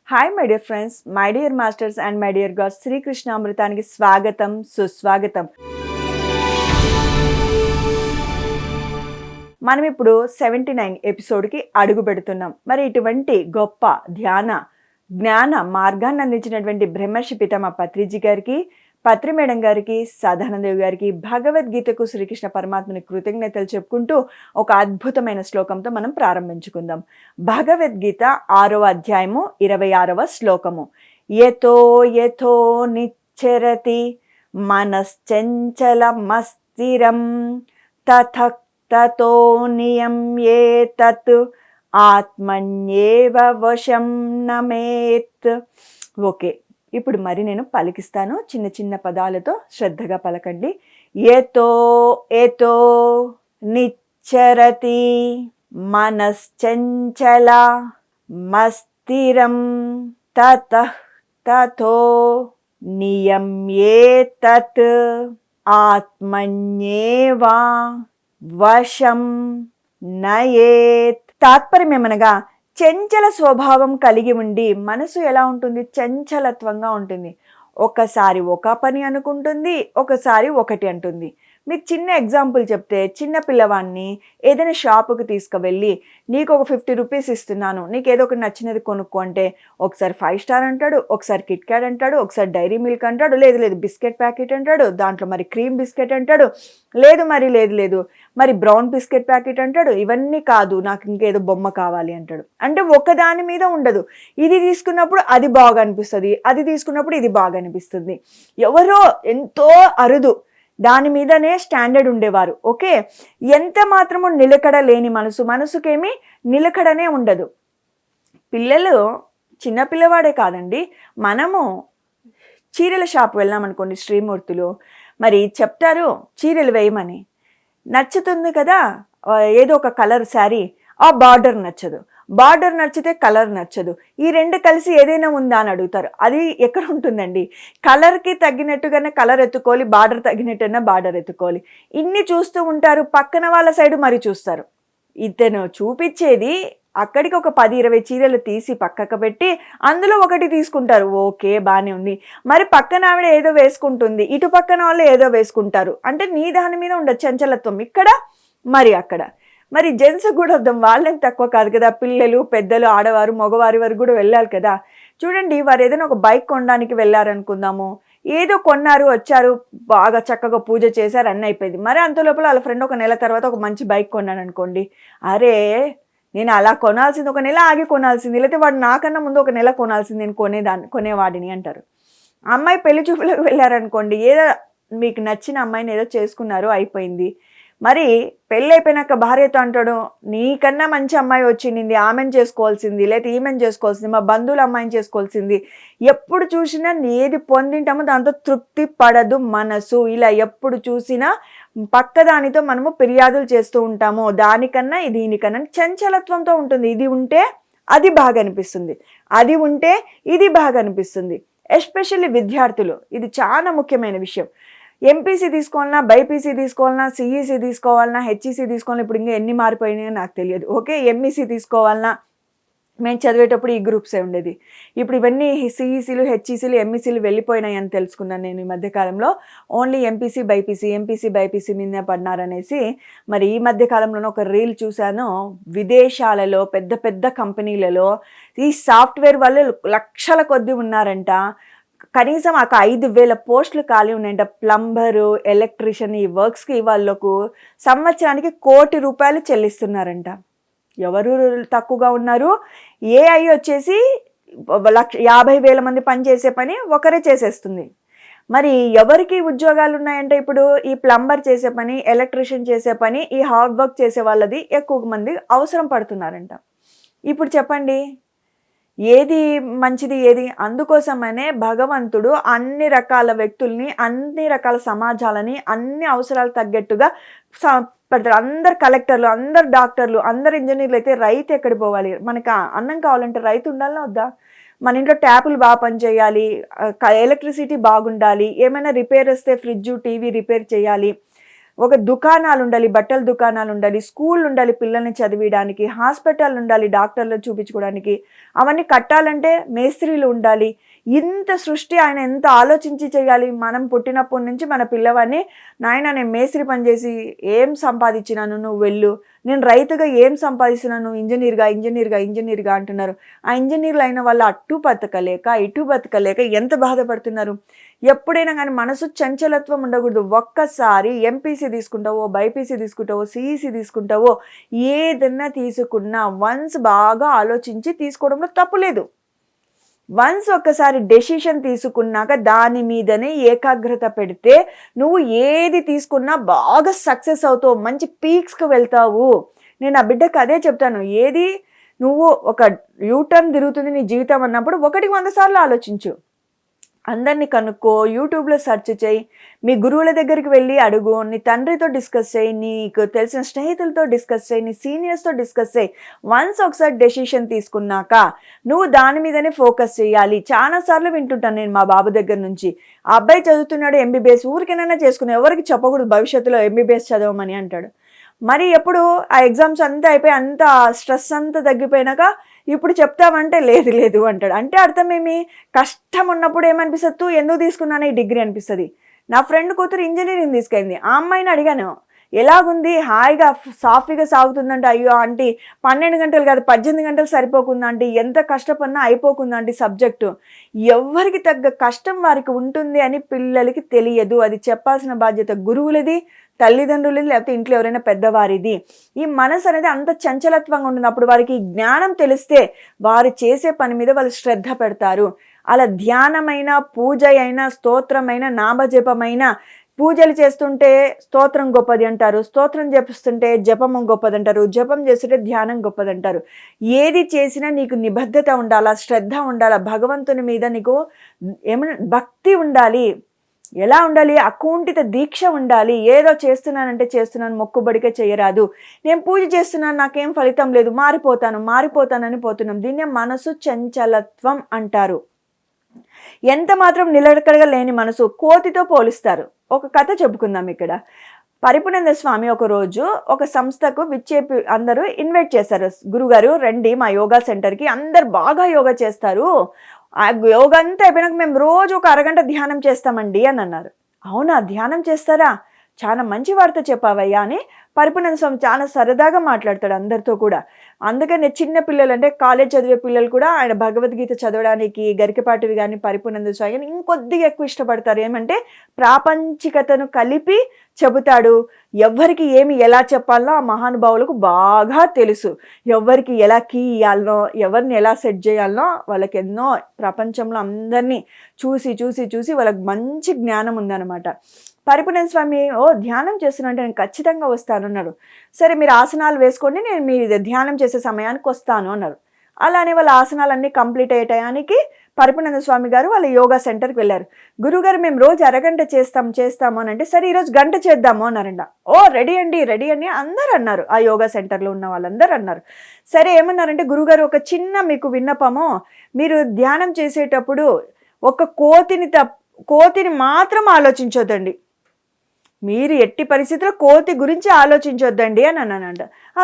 Hi my dear friends, my dear masters and my dear gods. Srikrishna అమృతానికి స్వాగతం, సుస్వాగతం. మనం ఇప్పుడు 79 ఎపిసోడ్కి అడుగు పెడుతున్నాం. మరి ఇటువంటి గొప్ప ధ్యాన జ్ఞాన మార్గాన్ని అందించినటువంటి బ్రహ్మర్షి పితామహ పత్రిజీ గారికి, పత్రి మేడం గారికి, సాధారణదేవి గారికి, భగవద్గీతకు శ్రీకృష్ణ పరమాత్మని కృతజ్ఞతలు చెప్పుకుంటూ ఒక అద్భుతమైన శ్లోకంతో మనం ప్రారంభించుకుందాం. భగవద్గీత 6వ అధ్యాయము 26వ శ్లోకము. యతో యథో నిశ్చరతి మనశ్చంచలమస్థిరం తథ తతో నియమ్యేతత్ ఆత్మన్యేవ వశం నమేత్. ఓకే, ఇప్పుడు మరి నేను పలికిస్తాను. చిన్న చిన్న పదాలతో శ్రద్ధగా పలకండి. ఏతో ఏతో నిశ్చరతి మనశ్చంచల మస్థిరం తతః తతో నియమ్యేతత్ ఆత్మన్యేవ వశం నయేత్. తాత్పర్యం ఏమనగా, చంచల స్వభావం కలిగి ఉండి మనసు ఎలా ఉంటుంది? చంచలత్వంగా ఉంటుంది. ఒకసారి ఒక పని అనుకుంటుంది, ఒకసారి ఒకటి అంటుంది. మీకు చిన్న ఎగ్జాంపుల్ చెప్తే, చిన్న పిల్లవాడిని ఏదైనా షాపుకి తీసుకువెళ్ళి నీకు ఒక 50 రూపీస్ ఇస్తున్నాను, నీకు ఏదో ఒకటి నచ్చినది కొనుక్కో అంటే ఒకసారి 5 స్టార్ అంటాడు, ఒకసారి కిట్ క్యాట్ అంటాడు, ఒకసారి డైరీ మిల్క్ అంటాడు, లేదు బిస్కెట్ ప్యాకెట్ అంటాడు, దాంట్లో మరి క్రీమ్ బిస్కెట్ అంటాడు, లేదు మరి బ్రౌన్ బిస్కెట్ ప్యాకెట్ అంటాడు. ఇవన్నీ కాదు, నాకు ఇంకేదో బొమ్మ కావాలి అంటాడు. అంటే ఒకదాని మీద ఉండదు. ఇది తీసుకున్నప్పుడు అది బాగా అనిపిస్తుంది, అది తీసుకున్నప్పుడు ఇది బాగా అనిపిస్తుంది. ఎవరో ఎంతో అరుదు దాని మీదనే స్టాండర్డ్ ఉండేవారు. ఓకే, ఎంత మాత్రము నిలకడ లేని మనసుకేమీ నిలకడనే ఉండదు. పిల్లలు, చిన్న పిల్లవాడే కాదండి, మనము చీరల షాప్ వెళ్ళామనుకోండి, శ్రీమూర్తులు మరి చెప్తారు చీరలు వేయమని. నచ్చుతుంది కదా ఏదో ఒక కలర్ శారీ, ఆ బార్డర్ నచ్చదు, బార్డర్ నచ్చితే కలర్ నచ్చదు, ఈ రెండు కలిసి ఏదైనా ఉందా అని అడుగుతారు. అది ఎక్కడ ఉంటుందండి? కలర్కి తగ్గినట్టుగానే కలర్ ఎత్తుకోవాలి, బార్డర్ తగ్గినట్టుగా బార్డర్ ఎత్తుకోవాలి. ఇన్ని చూస్తూ ఉంటారు, పక్కన వాళ్ళ సైడు మరి చూస్తారు. ఇతను చూపించేది అక్కడికి ఒక 10-20 చీరలు తీసి పక్కకు పెట్టి అందులో ఒకటి తీసుకుంటారు. ఓకే, బాగానే ఉంది. మరి పక్కన ఆవిడ ఏదో వేసుకుంటుంది, ఇటు పక్కన వాళ్ళు ఏదో వేసుకుంటారు. అంటే నీ దాని మీద ఉండదు చంచలత్వం, ఇక్కడ మరి అక్కడ. మరి జెంట్స్ కూడా వద్దాం, వాళ్ళని తక్కువ కాదు కదా, పిల్లలు, పెద్దలు, ఆడవారు, మగవారి వరకు కూడా వెళ్ళాలి కదా. చూడండి, వారు ఏదైనా ఒక బైక్ కొనడానికి వెళ్ళారనుకుందాము, ఏదో కొన్నారు, వచ్చారు, బాగా చక్కగా పూజ చేశారు, అన్నీ అయిపోయింది. మరి అంత లోపల వాళ్ళ ఫ్రెండ్ ఒక నెల తర్వాత ఒక మంచి బైక్ కొన్నాను అనుకోండి, అరే నేను అలా కొనాల్సింది, ఒక నెల ఆగి కొనాల్సింది, లేకపోతే వాడు నాకన్నా ముందు ఒక నెల కొనాల్సింది, నేను కొనేవాడిని అంటారు. అమ్మాయి పెళ్లి చూపులకు వెళ్ళారనుకోండి, ఏదో మీకు నచ్చిన అమ్మాయిని ఏదో చేసుకున్నారు, అయిపోయింది. మరి పెళ్ళి అయిపోయినాక భార్యతో అంటాడు, నీకన్నా మంచి అమ్మాయి వచ్చింది, ఆమెను చేసుకోవాల్సింది, లేకపోతే ఈమెను చేసుకోవాల్సింది, మా బంధువుల అమ్మాయిని చేసుకోవాల్సింది. ఎప్పుడు చూసినా ఏది పొందింటామో దాంతో తృప్తి పడదు మనసు. ఇలా ఎప్పుడు చూసినా పక్కదానితో మనము ఫిర్యాదులు చేస్తూ ఉంటాము, దానికన్నా దీనికన్నా చంచలత్వంతో ఉంటుంది. ఇది ఉంటే అది బాగా అనిపిస్తుంది, అది ఉంటే ఇది బాగా అనిపిస్తుంది. ఎస్పెషల్లీ విద్యార్థులు, ఇది చాలా ముఖ్యమైన విషయం. ఎంపీసీ తీసుకోవాలన్నా, బైపీసీ తీసుకోవాలన్నా, సిఈసీ తీసుకోవాలన్నా, హెచ్ఈసీ తీసుకోవాలన్నా, ఇప్పుడు ఇంకా ఎన్ని మారిపోయినాయో నాకు తెలియదు. ఓకే, ఎంఈసీ తీసుకోవాలన్నా, మేము చదివేటప్పుడు ఈ గ్రూప్సే ఉండేది. ఇప్పుడు ఇవన్నీ సిఈసీలు, హెచ్ఈసీలు, ఎంఈసీలు వెళ్ళిపోయినాయి అని తెలుసుకున్నాను నేను ఈ మధ్యకాలంలో. ఓన్లీ ఎంపీసీ బైపీసీ మీద పడినారనేసి. మరి ఈ మధ్యకాలంలోనే ఒక రీల్ చూశాను, విదేశాలలో పెద్ద పెద్ద కంపెనీలలో ఈ సాఫ్ట్వేర్ వాళ్ళు లక్షల కొద్దీ ఉన్నారంట. కనీసం ఒక 5,000 పోస్టులు ఖాళీ ఉన్నాయంట. ప్లంబరు, ఎలక్ట్రీషియన్, ఈ వర్క్స్కి వాళ్ళకు సంవత్సరానికి ₹1,00,00,000 చెల్లిస్తున్నారంట. ఎవరు తక్కువగా ఉన్నారు? ఏఐ వచ్చేసి 50,000 మంది పనిచేసే పని ఒకరే చేసేస్తుంది. మరి ఎవరికి ఉద్యోగాలు ఉన్నాయంటే ఇప్పుడు ఈ ప్లంబర్ చేసే పని, ఎలక్ట్రీషియన్ చేసే పని, ఈ హార్డ్ వర్క్ చేసే వాళ్ళది ఎక్కువ మంది అవసరం పడుతున్నారంట. ఇప్పుడు చెప్పండి, ఏది మంచిది, ఏది? అందుకోసమనే భగవంతుడు అన్ని రకాల వ్యక్తుల్ని, అన్ని రకాల సమాజాలని, అన్ని అవసరాలకు తగ్గట్టుగా పెడతాడు. అందరు కలెక్టర్లు, అందరు డాక్టర్లు, అందరు ఇంజనీర్లు అయితే రైతు ఎక్కడికి పోవాలి? మనకు అన్నం కావాలంటే రైతు ఉండాలన్నా వద్దా? మన ఇంట్లో ట్యాపులు బాగా పనిచేయాలి, ఎలక్ట్రిసిటీ బాగుండాలి, ఏమైనా రిపేర్ వస్తే ఫ్రిడ్జ్, టీవీ రిపేర్ చేయాలి, ఒక దుకాణాలు ఉండాలి, బట్టల దుకాణాలు ఉండాలి, స్కూల్ ఉండాలి పిల్లల్ని చదివించడానికి, హాస్పిటల్ ఉండాలి డాక్టర్లు చూపించుకోవడానికి, అవన్నీ కట్టాలంటే మేస్త్రీలు ఉండాలి. ఇంత సృష్టి ఆయన ఎంత ఆలోచించి చేయాలి. మనం పుట్టినప్పటి నుంచి మన పిల్లవాడిని, నాయన నేను మేస్త్రి పని చేసి ఏం సంపాదించినాను, నువ్వు వెళ్ళు, నేను రైతుగా ఏం సంపాదిస్తున్నాను, ఇంజనీర్గా అంటున్నారు. ఆ ఇంజనీర్లు అయిన వాళ్ళు అటు బతకలేక ఇటు బతకలేక ఎంత బాధపడుతున్నారు. ఎప్పుడైనా కానీ మనసు చంచలత్వం ఉండకూడదు. ఒక్కసారి ఎంపీసీ తీసుకుంటావో, బైపీసీ తీసుకుంటావో, సిఈసీ తీసుకుంటావో, ఏదన్నా తీసుకున్నా వన్స్ బాగా ఆలోచించి తీసుకోవడంలో తప్పు లేదు. వన్స్ ఒక్కసారి డెసిషన్ తీసుకున్నాక దాని మీదనే ఏకాగ్రత పెడితే నువ్వు ఏది తీసుకున్నా బాగా సక్సెస్ అవుతావు, మంచి పీక్స్కి వెళ్తావు. నేను ఆ బిడ్డకు అదే చెప్తాను. ఏది నువ్వు ఒక యూటర్న్ తిరుగుతుంది నీ జీవితం అన్నప్పుడు 100 సార్లు ఆలోచించు. అందరినీ కనుక్కో, యూట్యూబ్లో సెర్చ్ చేయి, మీ గురువుల దగ్గరికి వెళ్ళి అడుగు, నీ తండ్రితో డిస్కస్ చేయి, నీకు తెలిసిన స్నేహితులతో డిస్కస్ చేయి, నీ సీనియర్స్తో డిస్కస్ చేయి. వన్స్ ఒకసారి డెసిషన్ తీసుకున్నాక నువ్వు దాని మీదనే ఫోకస్ చేయాలి. చాలాసార్లు వింటుంటాను నేను మా బాబు దగ్గర నుంచి, ఆ అబ్బాయి చదువుతున్నాడు ఎంబీబీఎస్, ఊరికైనా చేసుకుని ఎవరికి చెప్పకూడదు భవిష్యత్తులో ఎంబీబీఎస్ చదవమని అంటాడు. మరి ఎప్పుడు ఆ ఎగ్జామ్స్ అంతా అయిపోయి అంత స్ట్రెస్ అంతా తగ్గిపోయినాక ఇప్పుడు చెప్తామంటే లేదు లేదు అంటాడు. అంటే అర్థమేమి, కష్టం ఉన్నప్పుడు ఏమనిపిస్తుంది, ఎందుకు తీసుకున్నాను ఈ డిగ్రీ అనిపిస్తుంది. నా ఫ్రెండ్ కూతురు ఇంజనీరింగ్ తీసుకెళ్ళింది. ఆ అమ్మాయిని అడిగాను, ఎలాగుంది, హాయిగా సాఫీగా సాగుతుందంటే, అయ్యో ఆంటీ 12 గంటలు కాదు 18 గంటలు సరిపోకుందా ఆంటీ, ఎంత కష్టపడినా అయిపోకుందా ఆంటీ సబ్జెక్టు. ఎవరికి తగ్గ కష్టం వారికి ఉంటుంది అని పిల్లలకి తెలియదు. అది చెప్పాల్సిన బాధ్యత గురువులది, తల్లిదండ్రులది, లేకపోతే ఇంట్లో ఎవరైనా పెద్దవారిది. ఈ మనసు అనేది అంత చంచలత్వంగా ఉంటుంది. అప్పుడు వారికి జ్ఞానం తెలిస్తే వారు చేసే పని మీద వాళ్ళు శ్రద్ధ పెడతారు. అలా ధ్యానమైన, పూజ అయినా, స్తోత్రమైన, నామజపమైన, పూజలు చేస్తుంటే స్తోత్రం గొప్పది అంటారు, స్తోత్రం జపిస్తుంటే జపం గొప్పది అంటారు, జపం చేస్తుంటే ధ్యానం గొప్పది అంటారు. ఏది చేసినా నీకు నిబద్ధత ఉండాలా, శ్రద్ధ ఉండాలా, భగవంతుని మీద నీకు ఏమన్నా భక్తి ఉండాలి. ఎలా ఉండాలి, అకుంఠిత దీక్ష ఉండాలి. ఏదో చేస్తున్నానంటే చేస్తున్నాను, మొక్కుబడికే చేయరాదు. నేను పూజ చేస్తున్నాను, నాకేం ఫలితం లేదు, మారిపోతానని పోతున్నాం. దీన్నే మనసు చంచలత్వం అంటారు. ఎంత మాత్రం నిలకడగా లేని మనసు కోతితో పోలిస్తారు. ఒక కథ చెప్పుకుందాం ఇక్కడ. పరిపూర్ణానంద స్వామి ఒకరోజు ఒక సంస్థకు విచ్చేపి అందరూ ఇన్వైట్ చేశారు. గురుగారు రండి మా యోగా సెంటర్కి, అందరు బాగా యోగా చేస్తారు, ఆ యోగా అంతా అయిపోయినాక మేము రోజు ఒక అరగంట ధ్యానం చేస్తామండి అని అన్నారు. అవునా, ధ్యానం చేస్తారా, చాలా మంచి వార్త చెప్పావయ్యా అని పరిపూర్ణానంద స్వామి చాలా సరదాగా మాట్లాడతాడు అందరితో కూడా. అందుకని చిన్న పిల్లలు అంటే కాలేజ్ చదివే పిల్లలు కూడా ఆయన భగవద్గీత చదవడానికి గరికపాటివి కానీ పరిపూర్ణానంద స్వామి కానీ ఇంకొద్దిగా ఎక్కువ ఇష్టపడతారు. ఏమంటే ప్రాపంచికతను కలిపి చెబుతాడు. ఎవరికి ఏమి ఎలా చెప్పాలనో ఆ మహానుభావులకు బాగా తెలుసు. ఎవరికి ఎలా కీ ఇవ్వాలనో, ఎవరిని ఎలా సెట్ చేయాలనో వాళ్ళకి ఎన్నో ప్రపంచంలో అందరినీ చూసి చూసి చూసి వాళ్ళకి మంచి జ్ఞానం ఉందన్నమాట. పరిపూర్ణానంద స్వామి ధ్యానం చేస్తున్నంటే నేను ఖచ్చితంగా వస్తాను అన్నాడు. సరే మీరు ఆసనాలు వేసుకోండి, నేను మీ ధ్యానం చేసే సమయానికి వస్తాను అన్నారు. అలానే వాళ్ళ ఆసనాలన్నీ కంప్లీట్ అయ్యే టయానికి పరిపూర్ణానంద స్వామి గారు వాళ్ళ యోగా సెంటర్కి వెళ్ళారు. గురుగారు మేము రోజు అరగంట చేస్తాము అని అంటే, సరే ఈరోజు గంట చేద్దాము అన్నారంట. రెడీ అండి అందరు అన్నారు. ఆ యోగా సెంటర్లో ఉన్న వాళ్ళందరూ అన్నారు. సరే ఏమన్నారంటే, గురుగారు ఒక చిన్న మీకు విన్నపము, మీరు ధ్యానం చేసేటప్పుడు ఒక కోతిని మాత్రం ఆలోచించొద్దండి, మీరు ఎట్టి పరిస్థితుల్లో కోతి గురించి ఆలోచించొద్దండి అని అన్నానంట.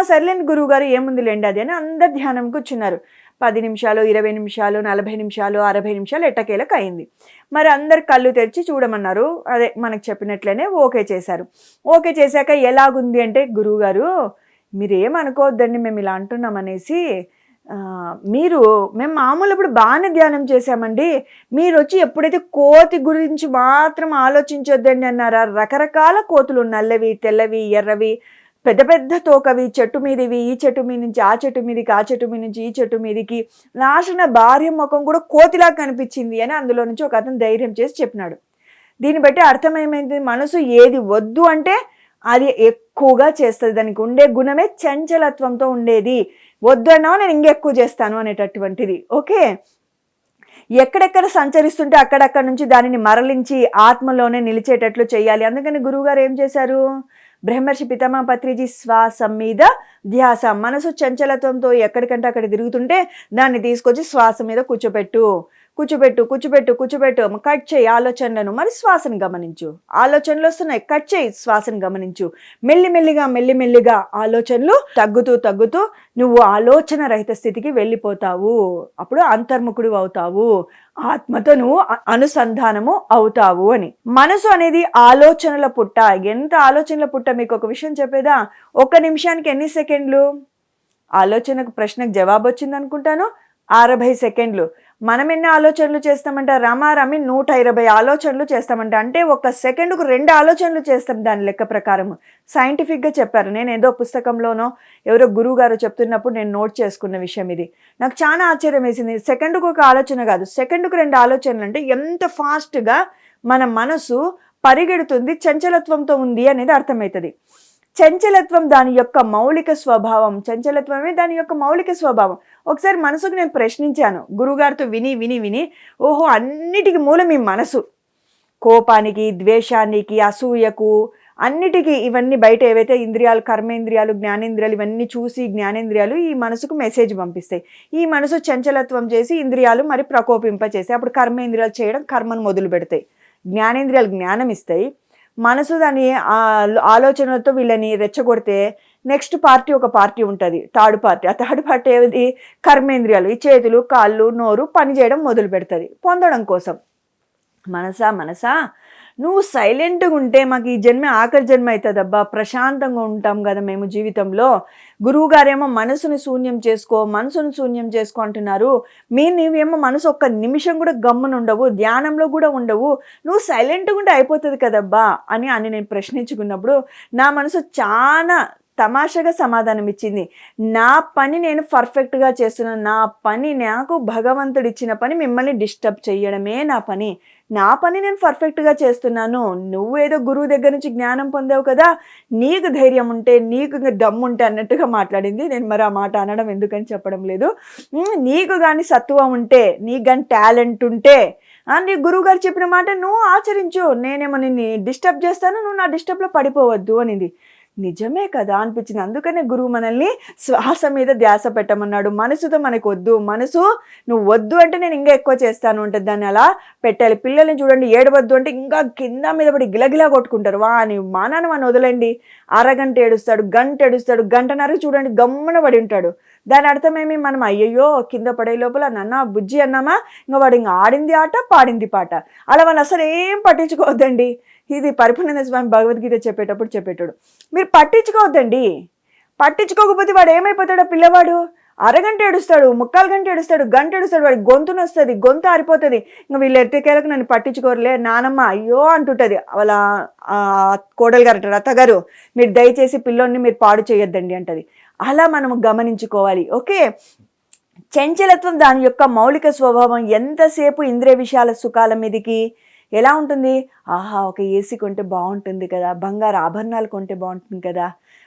సర్లేండి గురువుగారు ఏముందిలేండి అది అని అందరు ధ్యానం కూర్చున్నారు. 10 నిమిషాలు, 20 నిమిషాలు, 40 నిమిషాలు, 60 నిమిషాలు ఎట్టకేలకు అయింది. మరి అందరు కళ్ళు తెరిచి చూడమన్నారు. అదే మనకు చెప్పినట్లనే ఓకే చేశారు. ఓకే చేశాక ఎలాగుంది అంటే, గురువుగారు మీరేమనుకోవద్దండి మేము ఇలా అంటున్నాం అనేసి, మేము మామూలు ఇప్పుడు బాగానే ధ్యానం చేశామండి, మీరు వచ్చి ఎప్పుడైతే కోతి గురించి మాత్రం ఆలోచించొద్దండి అన్నారా. రకరకాల కోతులు, నల్లవి, తెల్లవి, ఎర్రవి, పెద్ద పెద్ద తోకవి, చెట్టు మీదివి, ఈ చెట్టు మీద నుంచి ఆ చెట్టు మీదకి, ఆ చెట్టు మీద నుంచి ఈ చెట్టు మీదకి, లాస్ట్న భార్య ముఖం కూడా కోతిలాగా కనిపించింది అని అందులో నుంచి ఒక అతను ధైర్యం చేసి చెప్పినాడు. దీన్ని బట్టి అర్థమేమైంది, మనసు ఏది వద్దు అంటే అది ఎక్కువగా చేస్తుంది. దానికి ఉండే గుణమే చంచలత్వంతో ఉండేది. వద్దు అన్నా నేను ఇంకెక్కువ చేస్తాను అనేటటువంటిది. ఓకే, ఎక్కడెక్కడ సంచరిస్తుంటే అక్కడక్కడ నుంచి దానిని మరలించి ఆత్మలోనే నిలిచేటట్లు చేయాలి. అందుకని గురువుగారు ఏం చేశారు, బ్రహ్మర్షి పితామహ పత్రిజీ శ్వాసం మీద ధ్యాస. మనసు చంచలత్వంతో ఎక్కడికంటే అక్కడ తిరుగుతుంటే దాన్ని తీసుకొచ్చి శ్వాస మీద కూర్చోపెట్టు. కూర్చోబెట్టు కూర్చోబెట్టు కూర్చోబెట్టు, కట్ చేయి ఆలోచనలను, మరి శ్వాసను గమనించు. ఆలోచనలు వస్తున్నాయి, కట్ చేయి, శ్వాసను గమనించు. మెల్లిమెల్లిగా మెల్లిమెల్లిగా ఆలోచనలు తగ్గుతూ తగ్గుతూ నువ్వు ఆలోచన రహిత స్థితికి వెళ్ళిపోతావు. అప్పుడు అంతర్ముఖుడు అవుతావు, ఆత్మతో నువ్వు అనుసంధానము అవుతావు అని. మనసు అనేది ఆలోచనల పుట్ట. ఎంత ఆలోచనల పుట్ట, మీకు ఒక విషయం చెప్పేదా? 1 నిమిషానికి ఎన్ని సెకండ్లు? ఆలోచనకు ప్రశ్నకు జవాబు వచ్చింది అనుకుంటాను, 60 సెకండ్లు. మనం ఎన్ని ఆలోచనలు చేస్తామంట? రమారమి 120 ఆలోచనలు చేస్తామంట. అంటే 1 సెకండ్కు 2 ఆలోచనలు చేస్తాం దాని లెక్క ప్రకారం. సైంటిఫిక్గా చెప్పారు. నేను ఏదో పుస్తకంలోనో ఎవరో గురువు గారు చెప్తున్నప్పుడు నేను నోట్ చేసుకున్న విషయం ఇది. నాకు చాలా ఆశ్చర్యం వేసింది. సెకండ్కు 1 ఆలోచన కాదు, సెకండ్కు 2 ఆలోచనలు. అంటే ఎంత ఫాస్ట్గా మన మనసు పరిగెడుతుంది, చంచలత్వంతో ఉంది అనేది అర్థమవుతుంది. చంచలత్వం దాని యొక్క మౌలిక స్వభావం. చంచలత్వమే దాని యొక్క మౌలిక స్వభావం. ఒకసారి మనసుకు నేను ప్రశ్నించాను గురువుగారితో విని విని విని, ఓహో అన్నిటికీ మూలం ఈ మనసు. కోపానికి, ద్వేషానికి, అసూయకు, అన్నిటికీ ఇవన్నీ బయట ఏవైతే ఇంద్రియాలు, కర్మేంద్రియాలు, జ్ఞానేంద్రియాలు, ఇవన్నీ చూసి జ్ఞానేంద్రియాలు ఈ మనసుకు మెసేజ్ పంపిస్తాయి. ఈ మనసు చంచలత్వం చేసి ఇంద్రియాలు మరి ప్రకోపింపచేసి అప్పుడు కర్మేంద్రియాలు చేయడం, కర్మను మొదలు పెడతాయి. జ్ఞానేంద్రియాలు జ్ఞానం ఇస్తాయి. మనసు దాని ఆలోచనలతో వీళ్ళని రెచ్చగొడితే నెక్స్ట్ పార్టీ ఒక పార్టీ ఉంటుంది, థర్డ్ పార్టీ. ఆ థర్డ్ పార్టీ ఏది? కర్మేంద్రియాలు. ఈ చేతులు, కాళ్ళు, నోరు పని చేయడం మొదలు పెడుతుంది పొందడం కోసం. మనసా నువ్వు సైలెంట్గా ఉంటే మాకు ఈ జన్మ ఆఖరి జన్మ అవుతుందబ్బా, ప్రశాంతంగా ఉంటాం కదా మేము జీవితంలో. గురువుగారేమో మనసుని శూన్యం చేసుకో అంటున్నారు. నీవేమో మనసు 1 నిమిషం కూడా గమ్మునుండవు, ధ్యానంలో కూడా ఉండవు, నువ్వు సైలెంట్గా ఉంటే అయిపోతుంది కదబ్బా అని నేను ప్రశ్నించుకున్నప్పుడు నా మనసు చాలా తమాషాగా సమాధానం ఇచ్చింది. నా పని నేను పర్ఫెక్ట్గా చేస్తున్నాను. నా పని, నాకు భగవంతుడు ఇచ్చిన పని మిమ్మల్ని డిస్టర్బ్ చేయడమే నా పని. నా పని నేను పర్ఫెక్ట్గా చేస్తున్నాను. నువ్వేదో గురువు దగ్గర నుంచి జ్ఞానం పొందావు కదా, నీకు ధైర్యం ఉంటే, నీకు దమ్ము ఉంటే అన్నట్టుగా మాట్లాడింది. నేను మరి ఆ మాట అనడం ఎందుకని చెప్పడం లేదు. నీకు కానీ సత్తువ ఉంటే, నీకు కానీ టాలెంట్ ఉంటే, నీ గురువుగారు చెప్పిన మాట నువ్వు ఆచరించు, నేనేమో నిన్ను డిస్టర్బ్ చేస్తాను, నువ్వు నా డిస్టర్బ్లో పడిపోవద్దు అనింది. నిజమే కదా అనిపించింది. అందుకనే గురువు మనల్ని శ్వాస మీద ధ్యాస పెట్టమన్నాడు. మనసుతో మనకు వద్దు, మనసు నువ్వు వద్దు అంటే నేను ఇంకా ఎక్కువ చేస్తాను ఉంటుంది, దాన్ని అలా పెట్టాలి. పిల్లల్ని చూడండి, ఏడవద్దు అంటే ఇంకా కింద మీద పడి గిలగిలా కొట్టుకుంటారు. వాని మానాన్ని వాని వదలండి, అరగంట ఏడుస్తాడు, గంట ఏడుస్తాడు, గంటన్నర చూడండి గమ్మున పడి ఉంటాడు. దాని అర్థమేమి? మనం అయ్యయ్యో కింద పడే లోపల నన్న బుజ్జి అన్నామా, ఇంకా వాడు ఇంకా ఆడింది ఆట, పాడింది పాట. అలా వాళ్ళు అసలు ఏం పట్టించుకోవద్దండి. ఇది పరిపూర్ణానంద స్వామి భగవద్గీత చెప్పేటప్పుడు మీరు పట్టించుకోవద్దండి. పట్టించుకోకపోతే వాడు ఏమైపోతాడో పిల్లవాడు, అరగంట ఏడుస్తాడు, 3/4 గంట ఏడుస్తాడు, గంట ఏడుస్తాడు, వాడి గొంతును వస్తుంది, గొంతు ఆరిపోతుంది. ఇంకా వీళ్ళు ఎట్టకేలకు నన్ను పట్టించుకోరులే నానమ్మ అయ్యో అంటుంటుంది. వాళ్ళ కోడలు గారు అంటారు, అత్తగారు మీరు దయచేసి పిల్లోని మీరు పాడు చేయొద్దండి అంటది. అలా మనము గమనించుకోవాలి. ఓకే, చంచలత్వం దాని యొక్క మౌలిక స్వభావం. ఎంతసేపు ఇంద్రియ విషయాల సుఖాల మీదకి ఎలా ఉంటుంది? ఆహా, ఒక ఏసీ కొంటే బాగుంటుంది కదా, బంగారు ఆభరణాలు కొంటే బాగుంటుంది కదా,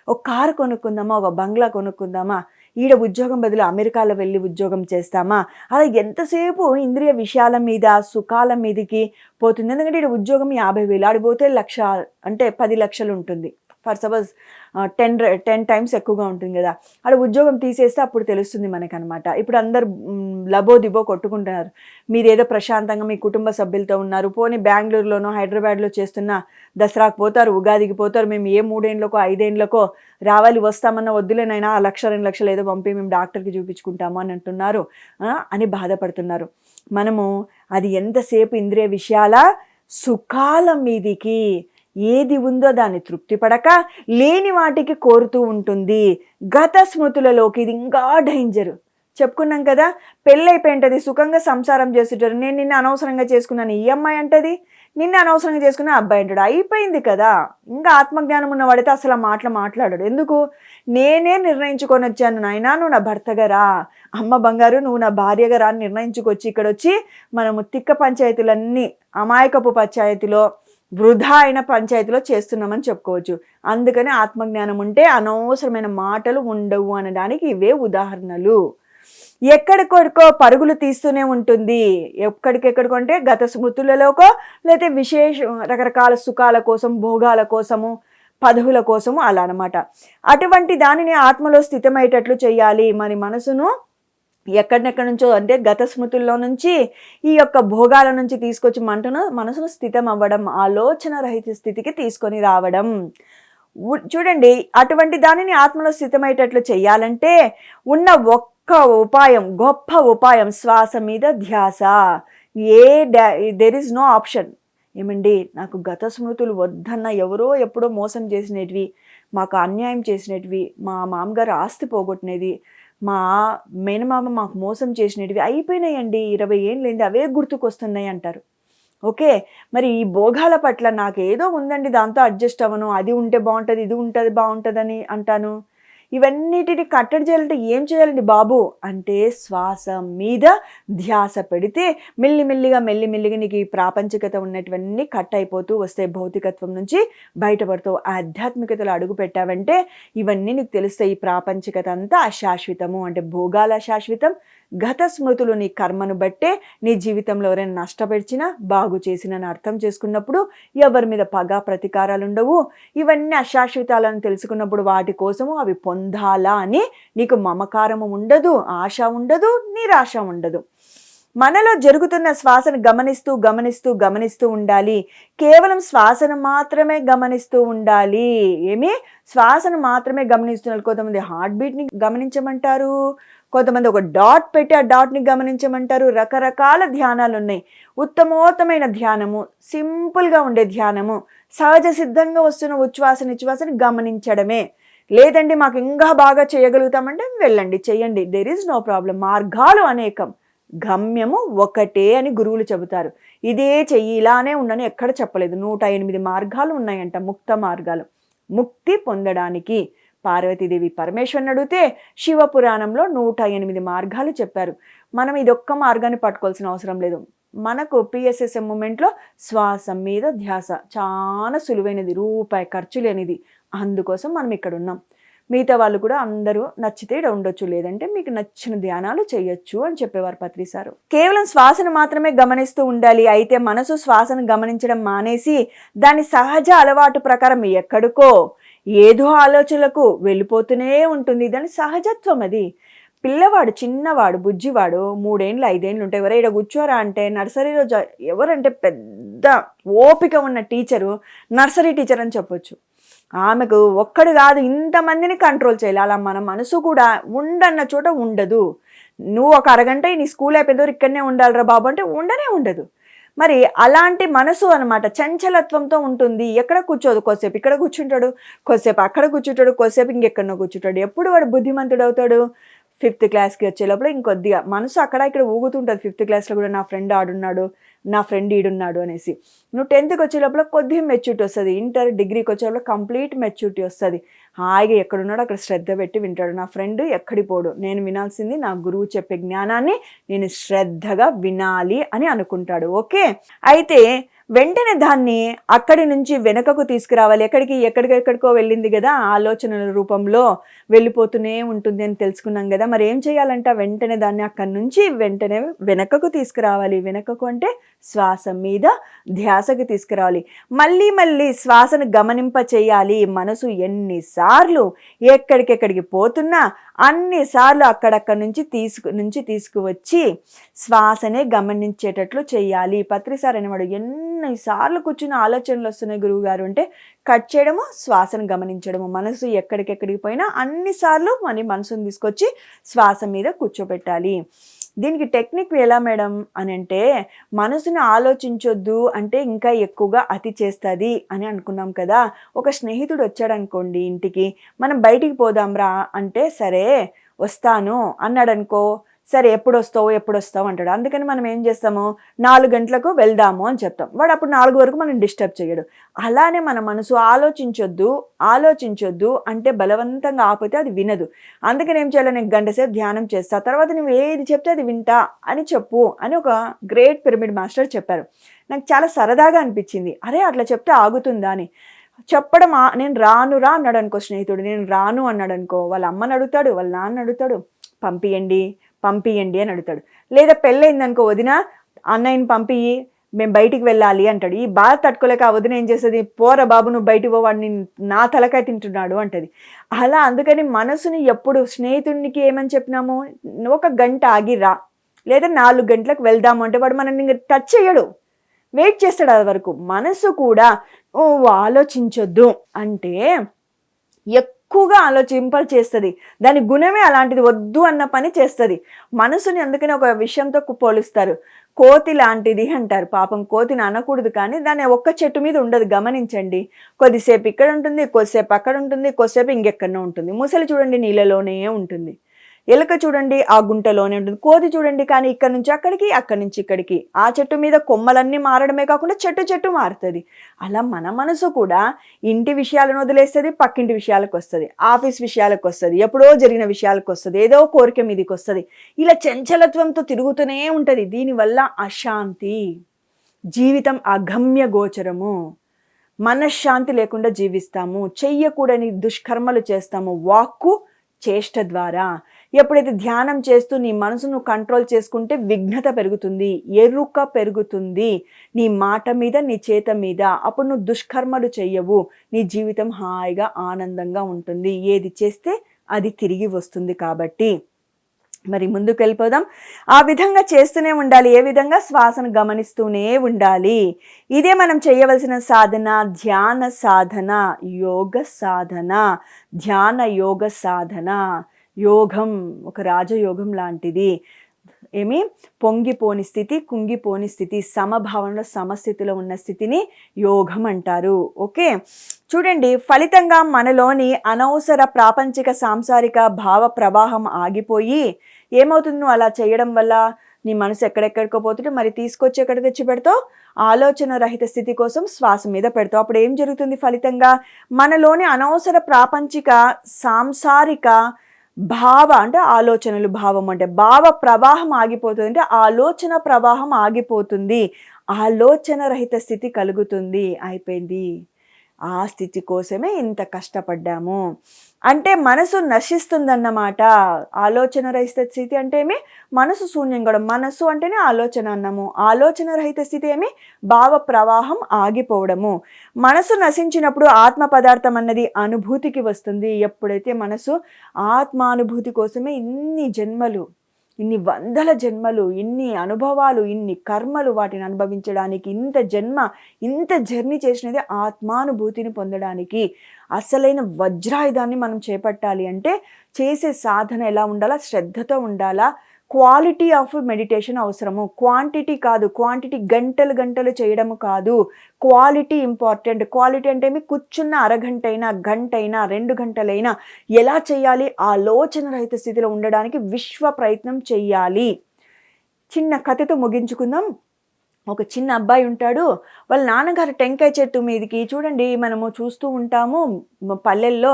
ఒక కారు కొనుక్కుందామా, ఒక బంగ్లా కొనుక్కుందామా, ఈడ ఉద్యోగం బదులు అమెరికాలో వెళ్ళి ఉద్యోగం చేస్తామా, అలా ఎంతసేపు ఇంద్రియ విషయాల మీద సుఖాల మీదకి పోతుంది. ఎందుకంటే ఈడ ఉద్యోగం 50,000, ఆడిపోతే 1,00,000 అంటే 10 లక్షలు ఉంటుంది. ఫర్ సపోజ్ 10 టైమ్స్ ఎక్కువగా ఉంటుంది కదా. అక్కడ ఉద్యోగం తీసేస్తే అప్పుడు తెలుస్తుంది మనకు అనమాట. ఇప్పుడు అందరు లబో దిబో కొట్టుకుంటున్నారు. మీరు ఏదో ప్రశాంతంగా మీ కుటుంబ సభ్యులతో ఉన్నారు, పోనీ బెంగళూరులోనో హైదరాబాద్లో చేస్తున్న దసరాకు పోతారు, ఉగాదికి పోతారు. మేము ఏ 3 ఏళ్ళకో 5 ఏళ్ళకో రావాలి, వస్తామన్న వద్దులేనైనా 1,00,000 2 లక్షలు ఏదో పంపి మేము డాక్టర్కి చూపించుకుంటాము అని అంటున్నారు అని బాధపడుతున్నారు. మనము అది ఎంతసేపు ఇంద్రియ విషయాల సుఖాల మీదికి ఏది ఉందో దాన్ని తృప్తి పడక లేని వాటికి కోరుతూ ఉంటుంది. గత స్మృతులలోకి ఇది ఇంకా డేంజర్. చెప్పుకున్నాం కదా, పెళ్ళైపోయింటది, సుఖంగా సంసారం చేస్తుంటారు. నేను నిన్న అనవసరంగా చేసుకున్నాను ఈ అమ్మాయి అంటది, నిన్న అనవసరంగా చేసుకున్న అబ్బాయి అంటాడు. అయిపోయింది కదా. ఇంకా ఆత్మజ్ఞానం ఉన్నవాడైతే అసలు ఆ మాట్లాడాడు. ఎందుకు? నేనే నిర్ణయించుకొని వచ్చాను, నాయనా నువ్వు నా భర్తగా రా, అమ్మ బంగారు నువ్వు నా భార్యగా రా అని నిర్ణయించుకొచ్చి ఇక్కడ వచ్చి మనము తిక్క పంచాయతీలన్నీ అమాయకపు పంచాయతీలో, వృధా అయిన పంచాయతీలో చేస్తున్నామని చెప్పుకోవచ్చు. అందుకని ఆత్మజ్ఞానం ఉంటే అనవసరమైన మాటలు ఉండవు అనడానికి ఇవే ఉదాహరణలు. ఎక్కడికో పరుగులు తీస్తూనే ఉంటుంది. ఎక్కడికెక్కడికో అంటే గత స్మృతులలోకో, లేకపోతే రకరకాల సుఖాల కోసం, భోగాల కోసము, పదవుల కోసము, అలా అనమాట. అటువంటి దానిని ఆత్మలో స్థితమయ్యేటట్లు చేయాలి. మరి మనసును ఎక్కడెక్కడి నుంచో అంటే గత స్మృతుల్లో నుంచి ఈ యొక్క భోగాల నుంచి తీసుకొచ్చి మనసును స్థితం అవ్వడం, ఆలోచన రహిత స్థితికి తీసుకొని రావడం. చూడండి, అటువంటి దానిని ఆత్మలో స్థితమయ్యేటట్లు చేయాలంటే ఉన్న ఒక్క ఉపాయం, గొప్ప ఉపాయం శ్వాస మీద ధ్యాస. There is no option. ఏమండి, నాకు గత స్మృతులు వద్దన్న, ఎవరో ఎప్పుడో మోసం చేసినవి, మాకు అన్యాయం చేసినవి, మా మామగారు ఆస్తి పోగొట్టినది, మా మేనమామ మాకు మోసం చేసినవి అయిపోయినాయండి, 20 ఏళ్ళైంది, అవే గుర్తుకొస్తున్నాయి అంటారు. ఓకే, మరి ఈ భోగాల పట్ల నాకేదో ఉందండి, దాంతో అడ్జస్ట్ అవ్వను, అది ఉంటే బాగుంటుంది, ఇది ఉంటుంది బాగుంటుందని అంటాను. ఇవన్నిటిని కట్టడి చేయాలంటే ఏం చేయాలండి బాబు అంటే శ్వాస మీద ధ్యాస పెడితే మెల్లిమెల్లిగా నీకు ఈ ప్రాపంచికత ఉన్నటువన్నీ కట్ అయిపోతూ వస్తాయి. భౌతికత్వం నుంచి బయటపడుతూ ఆధ్యాత్మికతలో అడుగు పెట్టావంటే ఇవన్నీ నీకు తెలుస్తాయి. ఈ ప్రాపంచికత అంతా అశాశ్వతము, అంటే భోగాల శాశ్వతం, గత స్మృతులు నీ కర్మను బట్టే నీ జీవితంలో ఎవరైనా నష్టపరిచినా బాగు చేసినని అర్థం చేసుకున్నప్పుడు ఎవరి మీద పగ ప్రతీకారాలు ఉండవు. ఇవన్నీ అశాశ్వతాలను తెలుసుకున్నప్పుడు వాటి కోసము అవి పొందాలా అని నీకు మమకారము ఉండదు, ఆశ ఉండదు, నిరాశ ఉండదు. మనలో జరుగుతున్న శ్వాసను గమనిస్తూ ఉండాలి. కేవలం శ్వాసను మాత్రమే గమనిస్తూ ఉండాలి. శ్వాసను మాత్రమే గమనిస్తున్నారు. కొంతమంది హార్ట్ బీట్ని గమనించమంటారు, కొంతమంది ఒక డాట్ పెట్టి ఆ డాట్ని గమనించమంటారు. రకరకాల ధ్యానాలు ఉన్నాయి. ఉత్తమోత్తమైన ధ్యానము, సింపుల్గా ఉండే ధ్యానము, సహజ సిద్ధంగా వస్తున్న ఉచ్ఛ్వాస నిశ్వాసని గమనించడమే. లేదండి మాకు ఇంకా బాగా చేయగలుగుతామంటే వెళ్ళండి, చెయ్యండి, దెర్ ఈజ్ నో ప్రాబ్లం. మార్గాలు అనేకం, గమ్యము ఒకటే అని గురువులు చెబుతారు. ఇదే చెయ్యి, ఇలానే ఉండని ఎక్కడ చెప్పలేదు. 108 మార్గాలు ఉన్నాయంట, ముక్త మార్గాలు. ముక్తి పొందడానికి పార్వతీదేవి పరమేశ్వరుని అడిగితే శివపురాణంలో 108 మార్గాలు చెప్పారు. మనం ఇదొక్క మార్గాన్ని పట్టుకోవాల్సిన అవసరం లేదు. మనకు పిఎస్ఎస్ఎం మూమెంట్లో శ్వాస మీద ధ్యాస చాలా సులువైనది, రూపాయి ఖర్చు లేనిది. అందుకోసం మనం ఇక్కడ ఉన్నాం. మిగతా వాళ్ళు కూడా అందరూ నచ్చితే ఉండొచ్చు, లేదంటే మీకు నచ్చిన ధ్యానాలు చేయొచ్చు అని చెప్పేవారు పత్రి సారు. కేవలం శ్వాసను మాత్రమే గమనిస్తూ ఉండాలి. అయితే మనసు శ్వాసను గమనించడం మానేసి దాని సహజ అలవాటు ప్రకారం ఎక్కడికో ఏదో ఆలోచనలకు వెళ్ళిపోతూనే ఉంటుంది. దాని సహజత్వం అది. పిల్లవాడు, చిన్నవాడు, బుజ్జివాడు 3 ఏళ్ళు 5 ఏళ్ళు ఉంటాయి, ఎవరైనా కూర్చోరా అంటే నర్సరీలో ఎవరంటే పెద్ద ఓపిక ఉన్న టీచరు నర్సరీ టీచర్ అని చెప్పొచ్చు. ఆమెకు ఒక్కడు కాదు, ఇంతమందిని కంట్రోల్ చేయాలి. అలా మన మనసు కూడా ఉండన్న చోట ఉండదు. నువ్వు ఒక అరగంట నీ స్కూల్ అయిపోయిందో ఇక్కడనే ఉండాలిరా బాబు అంటే ఉండదు. మరి అలాంటి మనసు అనమాట చంచలత్వంతో ఉంటుంది. ఎక్కడ కూర్చోదు, కొద్దిసేపు ఇక్కడ కూర్చుంటాడు, కొద్దిసేపు అక్కడ కూర్చుంటాడు, కొద్దిసేపు ఇంకెక్కడో కూర్చుంటాడు. ఎప్పుడు వాడు బుద్ధిమంతుడు అవుతాడు? 5th క్లాస్కి వచ్చే లోపల ఇంకొద్దిగా మనసు అక్కడ ఇక్కడ ఊగుతుంటుంది. 5th క్లాస్లో కూడా నా ఫ్రెండ్ ఆడున్నాడు, నా ఫ్రెండ్ ఈడున్నాడు అనేసి. నువ్వు 10th వచ్చే లోపల కొద్దిగా మెచ్యూరిటీ వస్తుంది. ఇంటర్ డిగ్రీకి వచ్చే లోపల కంప్లీట్ మెచ్యూరిటీ వస్తుంది. హాయిగా ఎక్కడున్నాడో అక్కడ శ్రద్ధ పెట్టి వింటాడు. నా ఫ్రెండ్ ఎక్కడి పోడు, నేను వినాల్సింది నా గురువు చెప్పే జ్ఞానాన్ని నేను శ్రద్ధగా వినాలి అని అనుకుంటాడు. ఓకే, అయితే వెంటనే దాన్ని అక్కడి నుంచి వెనకకు తీసుకురావాలి. ఎక్కడికెక్కడికో వెళ్ళింది కదా, ఆలోచనల రూపంలో వెళ్ళిపోతూనే ఉంటుంది అని తెలుసుకున్నాం కదా. మరి ఏం చేయాలంట? వెంటనే దాన్ని అక్కడి నుంచి వెంటనే వెనకకు తీసుకురావాలి. వెనకకు అంటే శ్వాస మీద ధ్యాసకు తీసుకురావాలి. మళ్ళీ శ్వాసను గమనింప చేయాలి. మనసు ఎన్నిసార్లు ఎక్కడికెక్కడికి పోతున్నా అన్నిసార్లు అక్కడక్కడి నుంచి తీసుకువచ్చి శ్వాసనే గమనించేటట్లు చేయాలి. పత్రిసార్ అనేవాడు ఎన్నిసార్లు కూర్చుని ఆలోచనలు వస్తున్నాయి గురువుగారు అంటే కట్ చేయడము, శ్వాసను గమనించడము. మనసు ఎక్కడికెక్కడికి పోయినా అన్నిసార్లు మనసును తీసుకొచ్చి శ్వాస మీద కూర్చోబెట్టాలి. దీనికి టెక్నిక్ ఎలా మేడం అని అంటే, మనసుని ఆలోచించొద్దు అంటే ఇంకా ఎక్కువగా అతి చేస్తుంది అని అనుకున్నాం కదా. ఒక స్నేహితుడు వచ్చాడు అనుకోండి ఇంటికి, మనం బయటికి పోదాంరా అంటే సరే వస్తాను అన్నాడు అనుకో, సరే ఎప్పుడు వస్తావు అంటాడు. అందుకని మనం ఏం చేస్తాము, 4 గంటలకు వెళ్దాము అని చెప్తాం. వాడు అప్పుడు 4 వరకు మనం డిస్టర్బ్ చేయడు. అలానే మన మనసు ఆలోచించొద్దు అంటే బలవంతంగా ఆపితే అది వినదు. అందుకని ఏం చేయాలి, నేను గంట సేపు ధ్యానం చేస్తా, తర్వాత నువ్వు ఏది చెప్తే అది వింటా అని చెప్పు అని ఒక గ్రేట్ పిరమిడ్ మాస్టర్ చెప్పారు. నాకు చాలా సరదాగా అనిపించింది. అరే అట్లా చెప్తే ఆగుతుందా అని. చెప్పడం నేను రానురా అన్నాడు అనుకో స్నేహితుడు, నేను రాను అన్నాడు అనుకో, వాళ్ళ అమ్మని అడుగుతాడు, వాళ్ళ నాన్న అడుగుతాడు, పంపియండి అని అడుగుతాడు. లేదా పెళ్ళయిందనుకో, వదిన అన్నయ్యని పంపియ్యి, మేము బయటికి వెళ్ళాలి అంటాడు. ఈ బాధ తట్టుకోలేక ఆ వదిన ఏం చేస్తుంది, పోరా బాబు నువ్వు బయటికి పో, వాడిని నా తలకాయ తింటున్నాడు అంటది. అలా అందుకని మనసుని ఎప్పుడు స్నేహితునికి ఏమని చెప్పినాము, ఒక గంట ఆగి రా, లేదా 4 గంటలకు వెళ్దాము అంటే వాడు మనల్ని టచ్ చేయడు, వెయిట్ చేస్తాడు అది వరకు. మనసు కూడా ఆలోచించొద్దు అంటే ఎక్కువగా ఆలోచింపలు చేస్తుంది, దాని గుణమే అలాంటిది, వద్దు అన్న పని చేస్తుంది మనసుని. అందుకని ఒక విషయంతో పోలుస్తారు, కోతి లాంటిది అంటారు. పాపం కోతిని అనకూడదు, కానీ దాని ఒక్క చెట్టు మీద ఉండదు, గమనించండి. కొద్దిసేపు ఇక్కడ ఉంటుంది, కొద్దిసేపు అక్కడ ఉంటుంది, కొద్దిసేపు ఇంకెక్కడో ఉంటుంది. ముసలి చూడండి నీళ్ళలోనే ఉంటుంది, ఎలుక చూడండి ఆ గుంటలోనే ఉంటుంది, కోతి చూడండి కానీ ఇక్కడ నుంచి అక్కడికి, అక్కడి నుంచి ఇక్కడికి. ఆ చెట్టు మీద కొమ్మలన్నీ మారడమే కాకుండా చెట్టు మారుతుంది. అలా మన మనసు కూడా ఇంటి విషయాలను వదిలేస్తుంది, పక్కింటి విషయాలకు వస్తుంది, ఆఫీస్ విషయాలకు వస్తుంది, ఎప్పుడో జరిగిన విషయాలకు వస్తుంది, ఏదో కోరిక మీదకి వస్తుంది. ఇలా చంచలత్వంతో తిరుగుతూనే ఉంటుంది. దీనివల్ల అశాంతి, జీవితం అగమ్య గోచరము, మనశ్శాంతి లేకుండా జీవిస్తాము, చెయ్యకూడని దుష్కర్మలు చేస్తాము వాక్కు చేష్ట ద్వారా. ఎప్పుడైతే ధ్యానం చేస్తూ నీ మనసును కంట్రోల్ చేసుకుంటే విఘ్నత పెరుగుతుంది, ఎరుక పెరుగుతుంది నీ మాట మీద, నీ చేత మీద. అప్పుడు నువ్వు దుష్కర్మలు చెయ్యవు, నీ జీవితం హాయిగా ఆనందంగా ఉంటుంది. ఏది చేస్తే అది తిరిగి వస్తుంది. కాబట్టి మరి ముందుకు వెళ్ళిపోదాం. ఆ విధంగా చేస్తూనే ఉండాలి. ఏ విధంగా? శ్వాసను గమనిస్తూనే ఉండాలి. ఇదే మనం చేయవలసిన సాధన, ధ్యాన సాధన, యోగ సాధన. ధ్యాన యోగ సాధన, యోగం ఒక రాజయోగం లాంటిది. ఏమి? పొంగిపోని స్థితి, కుంగిపోని స్థితి, సమభావనలో సమస్థితిలో ఉన్న స్థితిని యోగం అంటారు. ఓకే, చూడండి, ఫలితంగా మనలోని అనవసర ప్రాపంచిక సాంసారిక భావ ప్రవాహం ఆగిపోయి ఏమవుతుంది? నువ్వు అలా చేయడం వల్ల నీ మనసు ఎక్కడెక్కడికో పోతుంటే మరి తీసుకొచ్చి ఎక్కడ తెచ్చి పెడతావు? ఆలోచన రహిత స్థితి కోసం శ్వాస మీద పెడతావు. అప్పుడు ఏం జరుగుతుంది? ఫలితంగా మనలోని అనవసర ప్రాపంచిక సాంసారిక భావ అంటే ఆలోచనలు, భావం అంటే భావ ప్రవాహం ఆగిపోతుంది, అంటే ఆలోచన ప్రవాహం ఆగిపోతుంది, ఆలోచన రహిత స్థితి కలుగుతుంది. అయిపోయింది. ఆ స్థితి కోసమే ఇంత కష్టపడ్డాము. అంటే మనసు నశిస్తుందన్నమాట. ఆలోచన రహిత స్థితి అంటే ఏమి? మనసు శూన్యం కూడా. మనసు అంటేనే ఆలోచన అన్నాము. ఆలోచన రహిత స్థితి ఏమి? భావ ప్రవాహం ఆగిపోవడము. మనసు నశించినప్పుడు ఆత్మ పదార్థం అన్నది అనుభూతికి వస్తుంది. ఎప్పుడైతే మనసు ఆత్మానుభూతి కోసమే ఇన్ని జన్మలు, ఇన్ని వందల జన్మలు, ఇన్ని అనుభవాలు, ఇన్ని కర్మలు, వాటిని అనుభవించడానికి ఇంత జర్నీ చేసినది ఆత్మానుభూతిని పొందడానికి. అసలైన వజ్రాయుధాన్ని మనం చేపట్టాలి అంటే చేసే సాధన ఎలా ఉండాలా? శ్రద్ధతో ఉండాలా. క్వాలిటీ ఆఫ్ మెడిటేషన్ అవసరము, క్వాంటిటీ కాదు. క్వాంటిటీ గంటలు చేయడము కాదు, క్వాలిటీ ఇంపార్టెంట్. క్వాలిటీ అంటే మీ కూర్చున్న అరగంట అయినా, గంట అయినా, 2 గంటలైనా ఎలా చేయాలి? ఆలోచన రహిత స్థితిలో ఉండడానికి విశ్వ ప్రయత్నం చెయ్యాలి. చిన్న కథతో ముగించుకుందాం. ఒక చిన్న అబ్బాయి ఉంటాడు. వాళ్ళ నాన్నగారు టెంకాయ చెట్టు మీదకి, చూడండి మనము చూస్తూ ఉంటాము పల్లెల్లో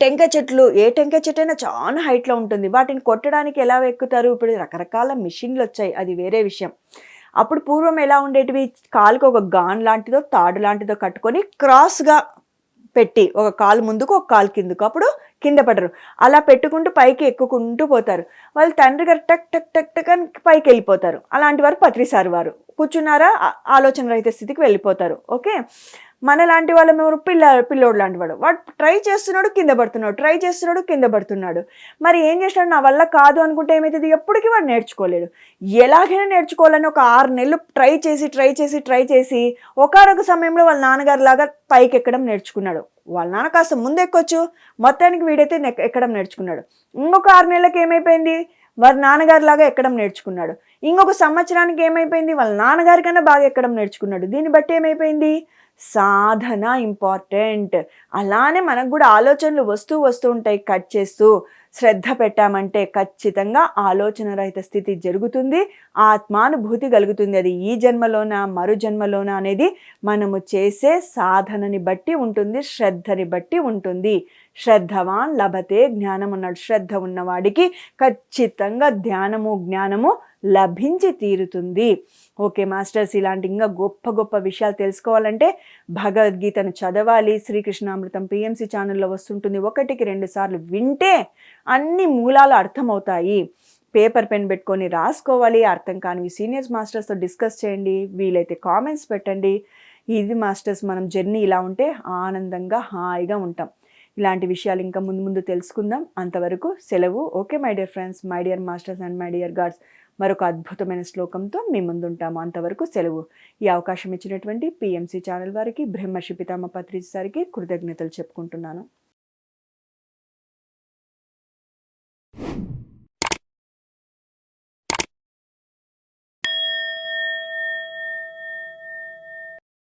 టెంకాయ చెట్లు, ఏ టెంకాయ చెట్టు అయినా చాలా హైట్లో ఉంటుంది. వాటిని కొట్టడానికి ఎలా ఎక్కుతారు? ఇప్పుడు రకరకాల మిషన్లు వచ్చాయి, అది వేరే విషయం. అప్పుడు పూర్వం ఎలా ఉండేటివి? కాలుకి ఒక గాన్ లాంటిదో తాడు లాంటిదో కట్టుకొని క్రాస్గా పెట్టి, ఒక కాలు ముందుకు ఒక కాలు కిందకు, అప్పుడు కింద పడరు. అలా పెట్టుకుంటూ పైకి ఎక్కుకుంటూ పోతారు. వాళ్ళ తండ్రి గారు టక్ టక్ టక్ టక్ అని పైకి వెళ్ళిపోతారు. అలాంటి వారు పత్రిసారి వారు కూర్చున్నారా ఆలోచన రహిత స్థితికి వెళ్ళిపోతారు. ఓకే, మన లాంటి వాళ్ళ మేము పిల్లోడు లాంటి వాడు ట్రై చేస్తున్నాడు, కింద పడుతున్నాడు, ట్రై చేస్తున్నాడు, కింద పడుతున్నాడు. మరి ఏం చేసినాడు? నా వల్ల కాదు అనుకుంటే ఏమవుతుంది? ఎప్పటికీ వాడు నేర్చుకోలేడు. ఎలాగైనా నేర్చుకోవాలని ఒక 6 నెలలు ట్రై చేసి ఒకనొక సమయంలో వాళ్ళ నాన్నగారు లాగా పైకి ఎక్కడం నేర్చుకున్నాడు. వాళ్ళ నాన్న కాస్త ముందు ఎక్కొచ్చు, మొత్తానికి వీడైతే ఎక్కడం నేర్చుకున్నాడు. ఇంకొక 6 నెలలకు ఏమైపోయింది? వాళ్ళ నాన్నగారి లాగా ఎక్కడం నేర్చుకున్నాడు. ఇంకొక సంవత్సరానికి ఏమైపోయింది? వాళ్ళ నాన్నగారి కన్నా బాగా ఎక్కడం నేర్చుకున్నాడు. దీన్ని బట్టి ఏమైపోయింది? సాధన ఇంపార్టెంట్. అలానే మనకు కూడా ఆలోచనలు వస్తూ ఉంటాయి. కట్ చేస్తూ శ్రద్ధ పెట్టామంటే ఖచ్చితంగా ఆలోచన రహిత స్థితి జరుగుతుంది, ఆత్మానుభూతి కలుగుతుంది. అది ఈ జన్మలోనా మరు జన్మలోనా అనేది మనము చేసే సాధనని బట్టి ఉంటుంది, శ్రద్ధని బట్టి ఉంటుంది. శ్రద్ధవాన్ లభతే జ్ఞానం అన్నాడు. శ్రద్ధ ఉన్నవాడికి ఖచ్చితంగా జ్ఞానము లభించి తీరుతుంది. ఓకే మాస్టర్స్, ఇలాంటి ఇంకా గొప్ప విషయాలు తెలుసుకోవాలంటే భగవద్గీతను చదవాలి. శ్రీకృష్ణామృతం పిఎంసి ఛానల్లో వస్తుంటుంది. 1కి 2 సార్లు వింటే అన్ని మూలాలు అర్థమవుతాయి. పేపర్ పెన్ పెట్టుకొని రాసుకోవాలి. అర్థం కానివి సీనియర్స్ మాస్టర్స్తో డిస్కస్ చేయండి. వీలైతే కామెంట్స్ పెట్టండి. ఇది మాస్టర్స్ మనం జర్నీ ఇలా ఉంటే ఆనందంగా హాయిగా ఉంటాం. ఇలాంటి విషయాలు ఇంకా ముందు ముందు తెలుసుకుందాం. అంతవరకు సెలవు. Okay my dear friends, my dear masters and my dear God's. మరొక అద్భుతమైన శ్లోకంతో మీ ముందుంటాము. అంతవరకు సెలవు. ఈ అవకాశం ఇచ్చినటువంటి పిఎంసి ఛానల్ వారికి, బ్రహ్మర్షి పితామహ పత్రిజీ సారికి కృతజ్ఞతలు చెప్పుకుంటున్నాను.